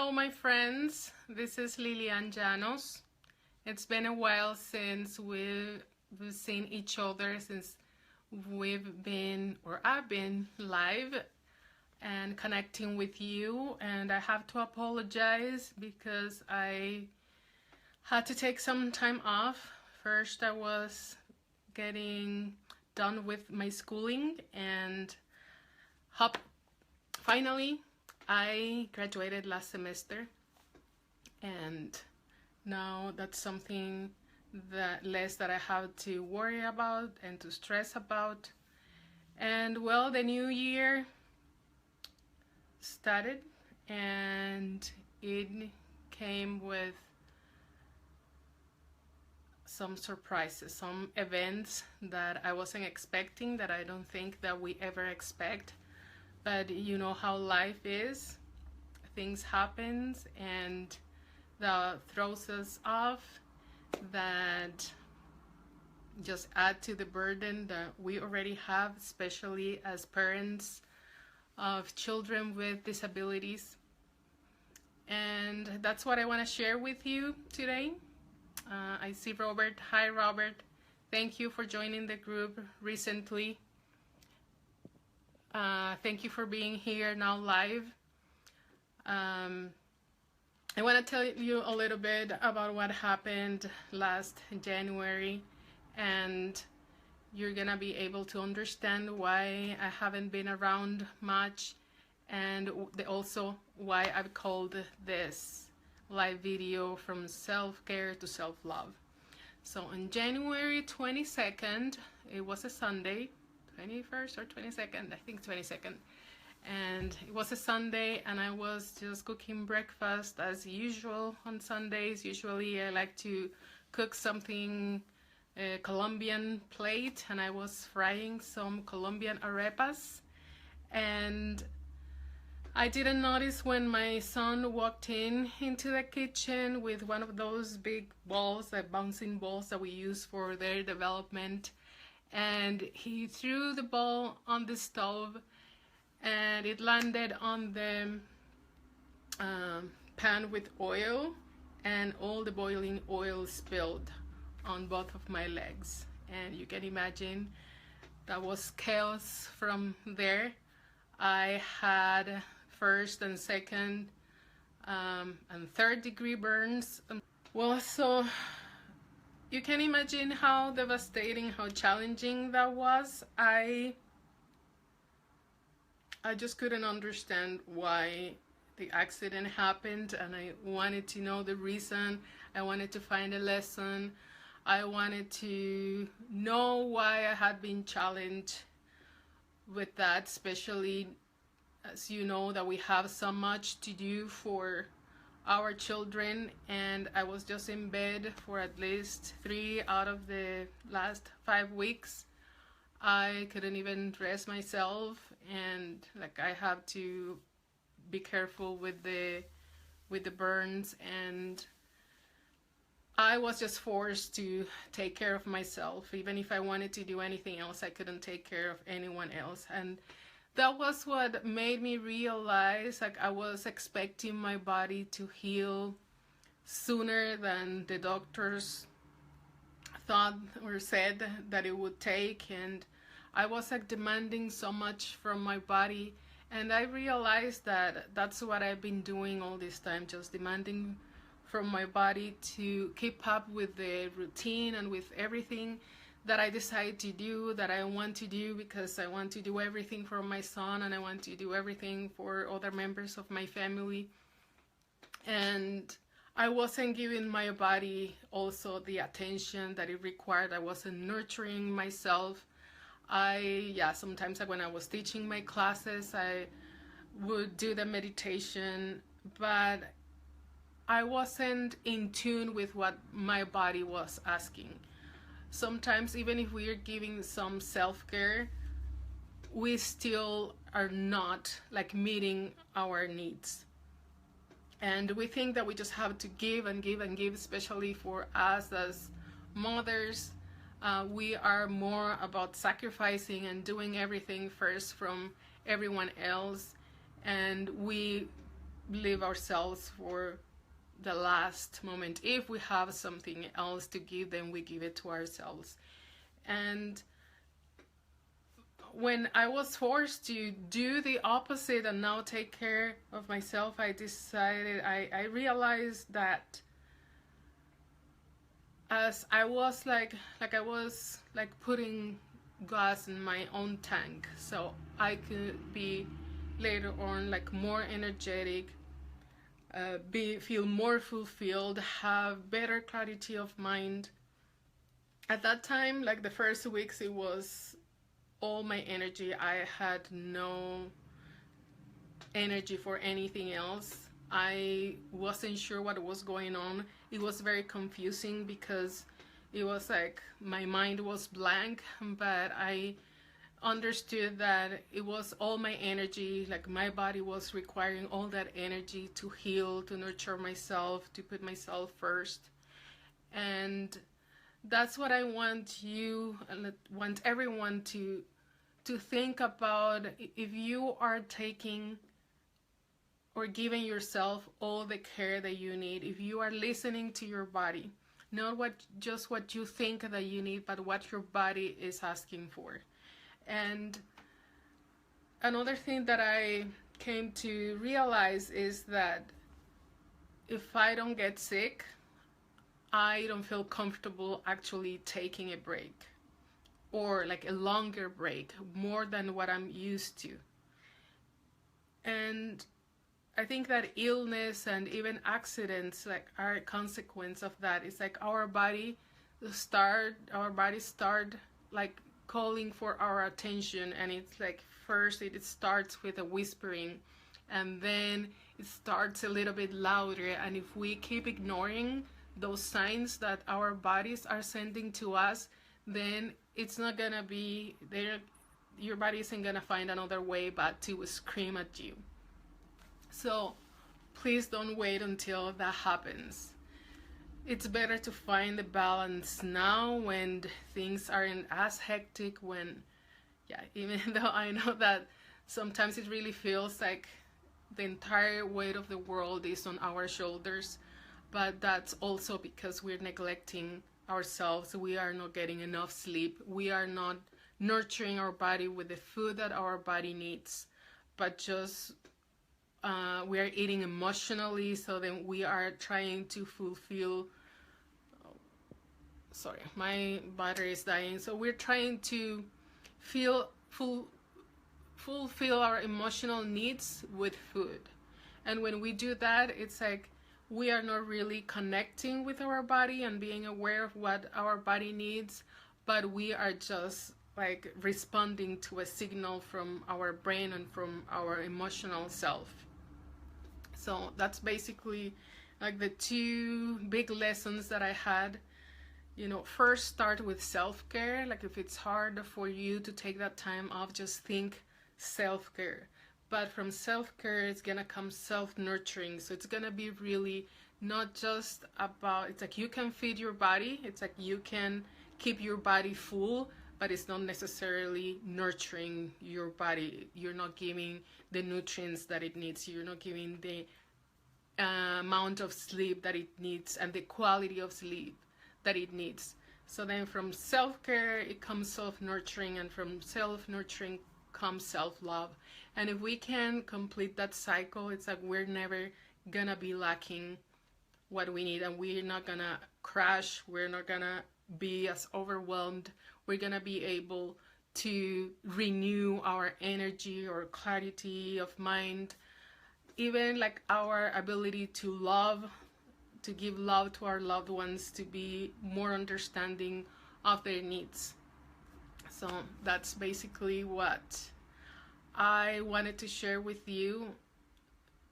Hello, my friends. This is Lilian Llanos. It's been a while since we've seen each other, since I've been live and connecting with you. And I have to apologize because I had to take some time off. First, I was getting done with my schooling, and finally I graduated last semester, and now that's something less that I have to worry about and to stress about. And well, the new year started, and it came with some surprises, some events that I wasn't expecting, that I don't think that we ever expect. But you know how life is. Things happen and that throws us off, that just add to the burden that we already have, especially as parents of children with disabilities. And that's what I want to share with you today. I see Robert. Hi, Robert. Thank you for joining the group recently. Thank you for being here now live. I want to tell you a little bit about what happened last January, and you're gonna be able to understand why I haven't been around much, and also why I've called this live video From Self-Care to Self-Love. So on January 22nd, it was a Sunday, 21st or 22nd, I think 22nd, and it was a Sunday, and I was just cooking breakfast as usual on Sundays. Usually I like to cook something Colombian plate, and I was frying some Colombian arepas, and I didn't notice when my son walked into the kitchen with one of those big balls, like bouncing balls that we use for their development, and he threw the ball on the stove, and it landed on the pan with oil, and all the boiling oil spilled on both of my legs. And you can imagine that was chaos from there. I had first and second and third degree burns. Well, so you can imagine how devastating, how challenging that was. I just couldn't understand why the accident happened, and I wanted to know the reason. I wanted to find a lesson. I wanted to know why I had been challenged with that, especially as you know that we have so much to do for our children, and I was just in bed for at least 3 out of the last 5 weeks. I couldn't even dress myself, and like I have to be careful with the burns, and I was just forced to take care of myself. Even if I wanted to do anything else, I couldn't take care of anyone else. And that was what made me realize, like, I was expecting my body to heal sooner than the doctors thought or said that it would take, and I was like demanding so much from my body. And I realized that that's what I've been doing all this time, just demanding from my body to keep up with the routine and with everything that I decide to do, that I want to do, because I want to do everything for my son, and I want to do everything for other members of my family. And I wasn't giving my body also the attention that it required. I wasn't nurturing myself. Sometimes when I was teaching my classes, I would do the meditation, but I wasn't in tune with what my body was asking. Sometimes even if we are giving some self-care, we still are not like meeting our needs. And we think that we just have to give and give and give, especially for us as mothers. We are more about sacrificing and doing everything first from everyone else, and we leave ourselves for the last moment. If we have something else to give, then we give it to ourselves. And when I was forced to do the opposite and now take care of myself, I realized that as I was I was like putting gas in my own tank, so I could be later on like more energetic, feel more fulfilled, have better clarity of mind. At that time, like the first weeks, it was all my energy. I had no energy for anything else. I wasn't sure what was going on. It was very confusing because it was like my mind was blank, but I understood that it was all my energy, like my body was requiring all that energy to heal, to nurture myself, to put myself first. And that's what I want you and want everyone to think about. If you are taking or giving yourself all the care that you need, if you are listening to your body, not just what you think that you need, but what your body is asking for. And another thing that I came to realize is that if I don't get sick, I don't feel comfortable actually taking a break, or like a longer break, more than what I'm used to. And I think that illness and even accidents like are a consequence of that. It's like our body start like calling for our attention, and it's like first it starts with a whispering, and then it starts a little bit louder. And if we keep ignoring those signs that our bodies are sending to us, then it's not gonna be there. Your body isn't gonna find another way but to scream at you. So please don't wait until that happens. It's better to find the balance now when things aren't as hectic, when, yeah, even though I know that sometimes it really feels like the entire weight of the world is on our shoulders, but that's also because we're neglecting ourselves. We are not getting enough sleep. We are not nurturing our body with the food that our body needs, but just we are eating emotionally, so then we are trying to fulfill, sorry, my battery is dying. So we're trying to fulfill our emotional needs with food. And when we do that, it's like we are not really connecting with our body and being aware of what our body needs, but we are just like responding to a signal from our brain and from our emotional self. So that's basically like the two big lessons that I had. First start with self-care. Like if it's hard for you to take that time off, just think self-care. But from self-care, it's gonna come self-nurturing. So it's gonna be really not just about, it's like you can feed your body, it's like you can keep your body full, but it's not necessarily nurturing your body. You're not giving the nutrients that it needs. You're not giving the amount of sleep that it needs and the quality of sleep that it needs. So then from self-care, it comes self-nurturing, and from self-nurturing comes self-love. And if we can complete that cycle, it's like we're never gonna be lacking what we need, and we're not gonna crash. We're not gonna be as overwhelmed. We're gonna be able to renew our energy or clarity of mind, even like our ability to love, to give love to our loved ones, to be more understanding of their needs. So that's basically what I wanted to share with you.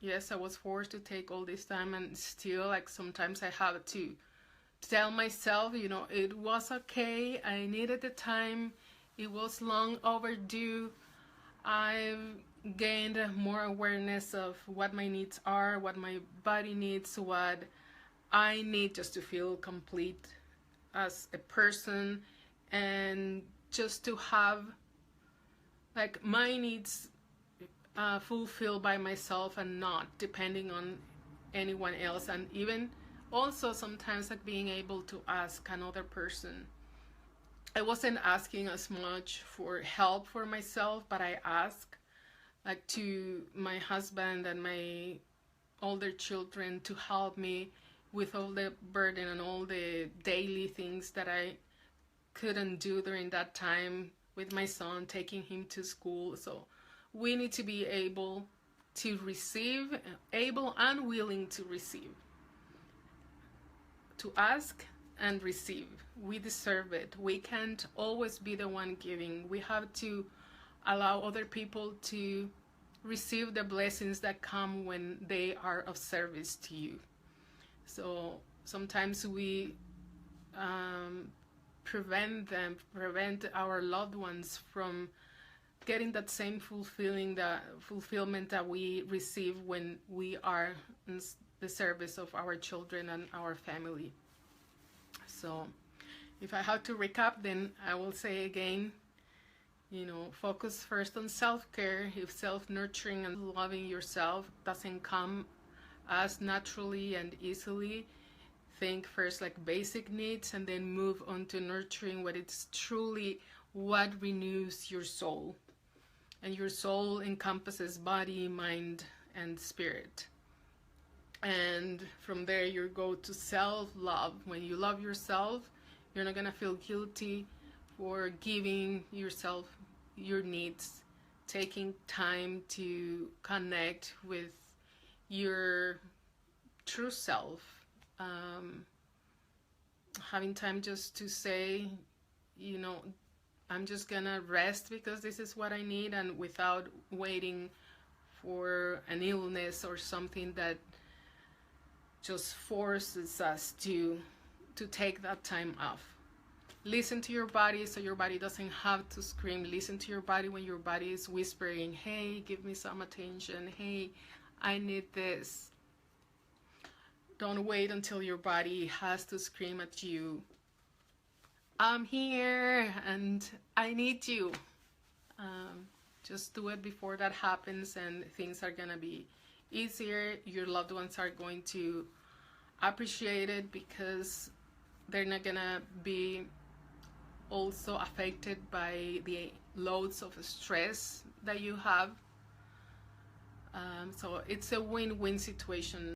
Yes, I was forced to take all this time, and still, like, sometimes I have to tell myself, it was okay. I needed the time. It was long overdue. I've gained more awareness of what my needs are, what my body needs, what I need just to feel complete as a person, and just to have like my needs fulfilled by myself and not depending on anyone else. And even also sometimes like being able to ask another person. I wasn't asking as much for help for myself, but I asked like to my husband and my older children to help me with all the burden and all the daily things that I couldn't do during that time with my son, taking him to school. So we need to be able to receive, able and willing to receive, to ask and receive. We deserve it. We can't always be the one giving. We have to allow other people to receive the blessings that come when they are of service to you. So sometimes we prevent our loved ones from getting that same fulfillment that we receive when we are in the service of our children and our family. So if I have to recap, then I will say again, focus first on self-care. If self-nurturing and loving yourself doesn't come as naturally and easily, think first like basic needs and then move on to nurturing what it's truly what renews your soul. And your soul encompasses body, mind, and spirit. And from there you go to self-love. When you love yourself, you're not gonna feel guilty for giving yourself your needs, taking time to connect with your true self, having time just to say, I'm just gonna rest because this is what I need, and without waiting for an illness or something that just forces us to take that time off. Listen to your body so your body doesn't have to scream. Listen to your body when your body is whispering, hey, give me some attention. Hey, I need this. Don't wait until your body has to scream at you, I'm here and I need you. Just do it before that happens, and things are gonna be easier. Your loved ones are going to appreciate it because they're not gonna be also affected by the loads of stress that you have. So it's a win-win situation.